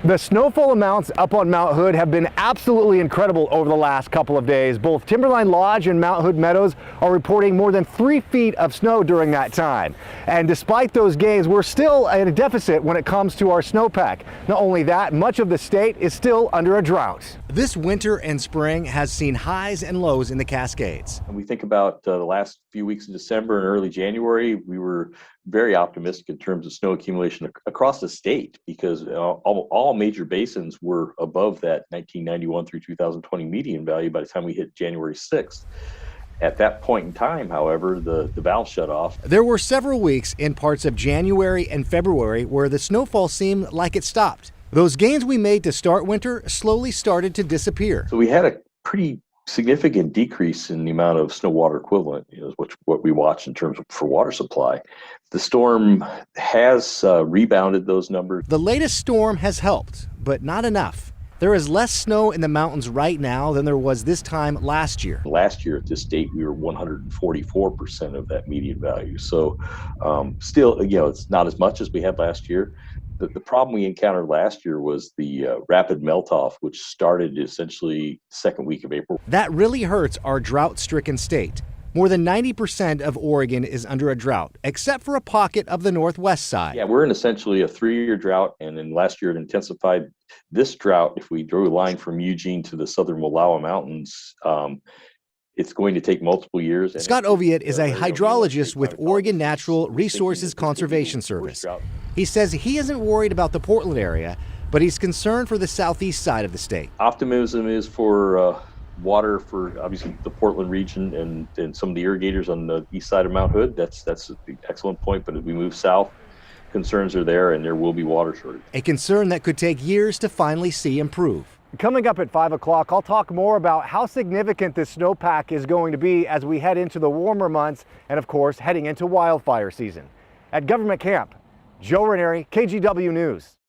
The snowfall amounts up on Mount Hood have been absolutely incredible over the last couple of days. Both Timberline Lodge and Mount Hood Meadows are reporting more than 3 feet of snow during that time. And despite those gains, we're still at a deficit when it comes to our snowpack. Not only that, much of the state is still under a drought. This winter and spring has seen highs and lows in the Cascades. When we think about the last few weeks of December and early January, we were very optimistic in terms of snow accumulation across the state because all major basins were above that 1991 through 2020 median value by the time we hit January 6th. At that point in time, however, the valve shut off. There were several weeks in parts of January and February where the snowfall seemed like it stopped. Those gains we made to start winter slowly started to disappear. So we had a pretty significant decrease in the amount of snow water equivalent, what we watch in terms of for water supply. The storm has rebounded those numbers. The latest storm has helped, but not enough. There is less snow in the mountains right now than there was this time last year. Last year at this date, we were 144% of that median value. So still, it's not as much as we had last year. The problem we encountered last year was the rapid melt-off, which started essentially the second week of April. That really hurts our drought-stricken state. More than 90% of Oregon is under a drought, except for a pocket of the northwest side. Yeah, we're in essentially a 3-year drought, and then last year it intensified. This drought, if we drew a line from Eugene to the southern Wallowa Mountains, it's going to take multiple years. Scott Oviatt is a hydrologist with Oregon Natural Resources Conservation Service. He says he isn't worried about the Portland area, but he's concerned for the southeast side of the state. Optimism is for water for obviously the Portland region and some of the irrigators on the east side of Mount Hood. That's an excellent point. But as we move south, concerns are there and there will be water shortage. A concern that could take years to finally see improve. Coming up at 5 o'clock, I'll talk more about how significant this snowpack is going to be as we head into the warmer months and, of course, heading into wildfire season. At Government Camp, Joe Ranieri, KGW News.